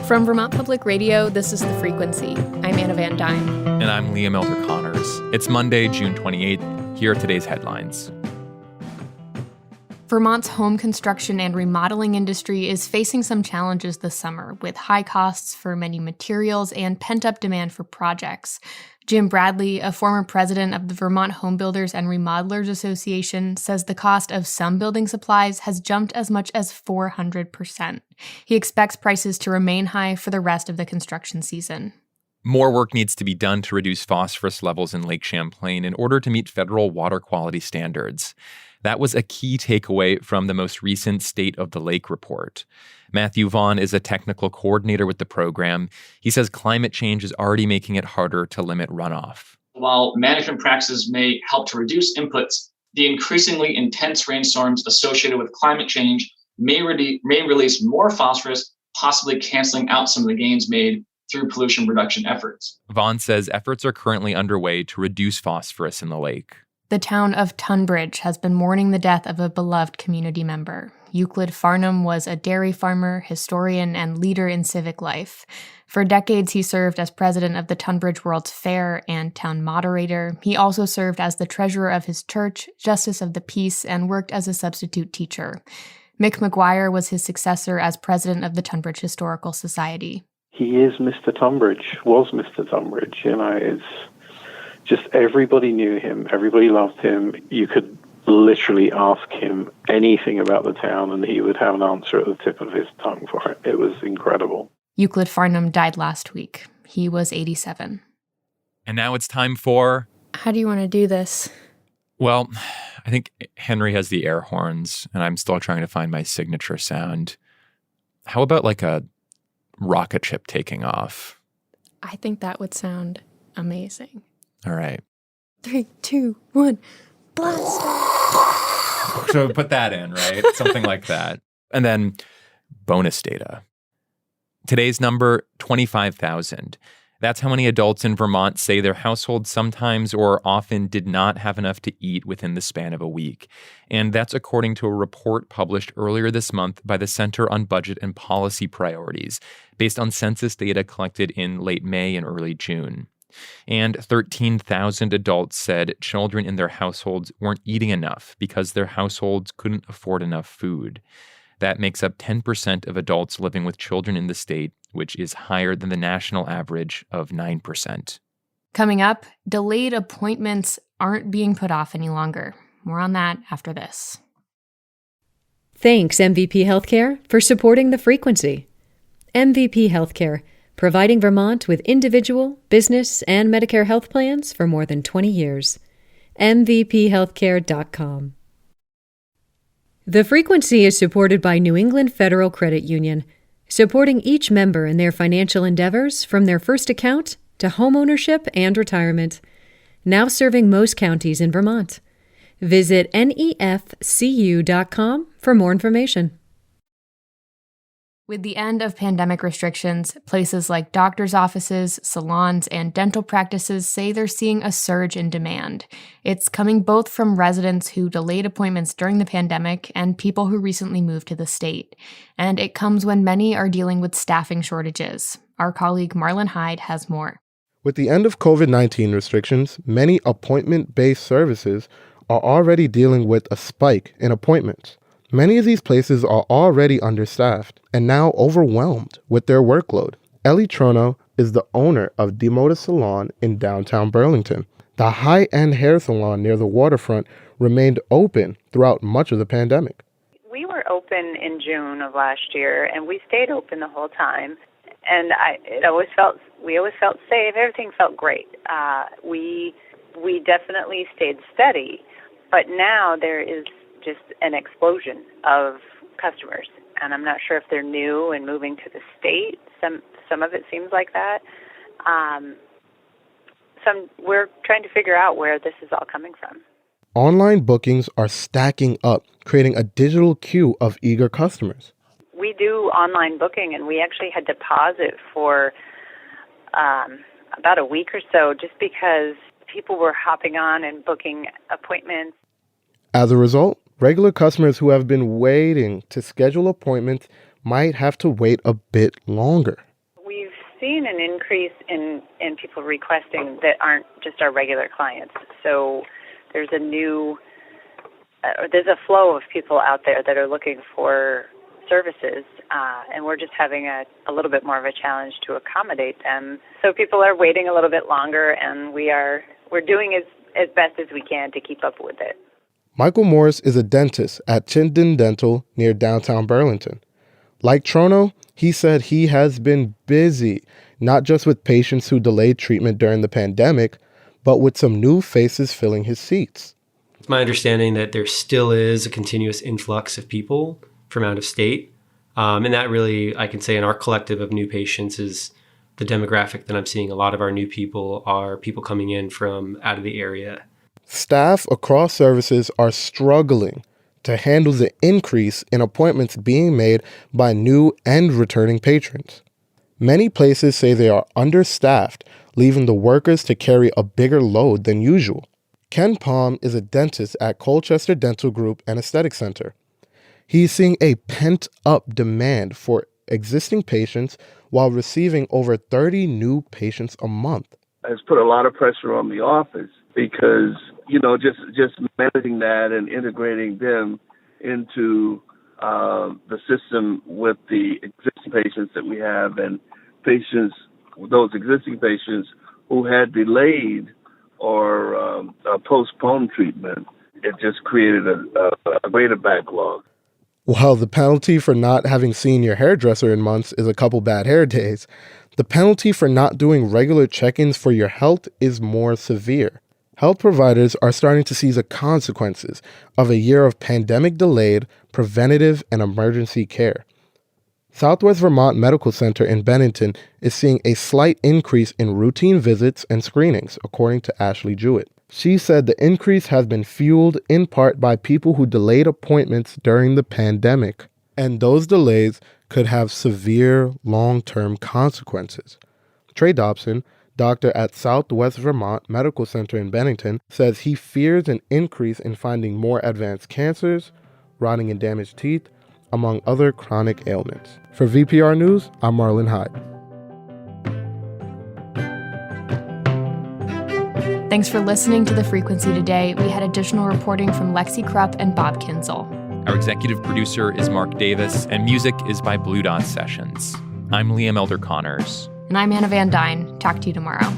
From Vermont Public Radio, this is The Frequency. I'm Anna Van Dyne. And I'm Liam Elder-Connors. It's Monday, June 28th. Here are today's headlines. Vermont's home construction and remodeling industry is facing some challenges this summer, with high costs for many materials and pent-up demand for projects. Jim Bradley, a former president of the Vermont Home Builders and Remodelers Association, says the cost of some building supplies has jumped as much as 400%. He expects prices to remain high for the rest of the construction season. More work needs to be done to reduce phosphorus levels in Lake Champlain in order to meet federal water quality standards. That was a key takeaway from the most recent State of the Lake report. Matthew Vaughn is a technical coordinator with the program. He says climate change is already making it harder to limit runoff. While management practices may help to reduce inputs, the increasingly intense rainstorms associated with climate change may release more phosphorus, possibly canceling out some of the gains made through pollution reduction efforts. Vaughn says efforts are currently underway to reduce phosphorus in the lake. The town of Tunbridge has been mourning the death of a beloved community member. Euclid Farnham was a dairy farmer, historian, and leader in civic life. For decades, he served as president of the Tunbridge World's Fair and town moderator. He also served as the treasurer of his church, justice of the peace, and worked as a substitute teacher. Mick McGuire was his successor as president of the Tunbridge Historical Society. He is Mr. Tunbridge, was Mr. Tunbridge, it's just everybody knew him, everybody loved him. You could literally ask him anything about the town and he would have an answer at the tip of his tongue for it. It was incredible. Euclid Farnham died last week. He was 87. And now it's time for... How do you want to do this? Well, I think Henry has the air horns, and I'm still trying to find my signature sound. How about like a rocket ship taking off? I think that would sound amazing. All right. 3, 2, 1, blast! So put that in, right? Something like that. And then bonus data. Today's number, 25,000. That's how many adults in Vermont say their household sometimes or often did not have enough to eat within the span of a week. And that's according to a report published earlier this month by the Center on Budget and Policy Priorities, based on census data collected in late May and early June. And 13,000 adults said children in their households weren't eating enough because their households couldn't afford enough food. That makes up 10% of adults living with children in the state, which is higher than the national average of 9%. Coming up, delayed appointments aren't being put off any longer. More on that after this. Thanks, MVP Healthcare, for supporting The Frequency. MVP Healthcare, providing Vermont with individual, business, and Medicare health plans for more than 20 years. MVPHealthcare.com. The Frequency is supported by New England Federal Credit Union, supporting each member in their financial endeavors from their first account to homeownership and retirement. Now serving most counties in Vermont. Visit nefcu.com for more information. With the end of pandemic restrictions, places like doctors' offices, salons, and dental practices say they're seeing a surge in demand. It's coming both from residents who delayed appointments during the pandemic and people who recently moved to the state. And it comes when many are dealing with staffing shortages. Our colleague Marlon Hyde has more. With the end of COVID-19 restrictions, many appointment-based services are already dealing with a spike in appointments. Many of these places are already understaffed and now overwhelmed with their workload. Ellie Trono is the owner of Demoda Salon in downtown Burlington. The high-end hair salon near the waterfront remained open throughout much of the pandemic. We were open in June of last year, and we stayed open the whole time. And we always felt safe. Everything felt great. We definitely stayed steady, but now there is just an explosion of customers, and I'm not sure if they're new and moving to the state. Some of it seems like that. We're trying to figure out where this is all coming from. Online bookings are stacking up, creating a digital queue of eager customers. We do online booking, and we actually had to pause it for about a week or so just because people were hopping on and booking appointments. As a result, regular customers who have been waiting to schedule appointments might have to wait a bit longer. seeing an increase in people requesting that aren't just our regular clients. So there's a flow of people out there that are looking for services, and we're just having a little bit more of a challenge to accommodate them. So people are waiting a little bit longer, and we're doing as best as we can to keep up with it. Michael Morris is a dentist at Chinden Dental near downtown Burlington. Like Trono, he said he has been busy, not just with patients who delayed treatment during the pandemic, but with some new faces filling his seats. It's my understanding that there still is a continuous influx of people from out of state. And that really, I can say, in our collective of new patients is the demographic that I'm seeing. A lot of our new people are people coming in from out of the area. Staff across services are struggling to handle the increase in appointments being made by new and returning patrons. Many places say they are understaffed, leaving the workers to carry a bigger load than usual. Ken Palm is a dentist at Colchester Dental Group and Aesthetic Center. He's seeing a pent-up demand for existing patients while receiving over 30 new patients a month. Has put a lot of pressure on the office because, just managing that and integrating them into the system with the existing patients that we have and those existing patients who had delayed or postponed treatment. It just created a greater backlog. While the penalty for not having seen your hairdresser in months is a couple bad hair days, the penalty for not doing regular check-ins for your health is more severe. Health providers are starting to see the consequences of a year of pandemic-delayed preventative and emergency care. Southwest Vermont Medical Center in Bennington is seeing a slight increase in routine visits and screenings, according to Ashley Jewett. She said the increase has been fueled in part by people who delayed appointments during the pandemic, and those delays could have severe long-term consequences. Trey Dobson, doctor at Southwest Vermont Medical Center in Bennington, says he fears an increase in finding more advanced cancers, rotting and damaged teeth, among other chronic ailments. For VPR News, I'm Marlon Hyde. Thanks for listening to The Frequency today. We had additional reporting from Lexi Krupp and Bob Kinzel. Our executive producer is Mark Davis, and music is by Blue Dot Sessions. I'm Liam Elder Connors. And I'm Anna Van Dyne. Talk to you tomorrow.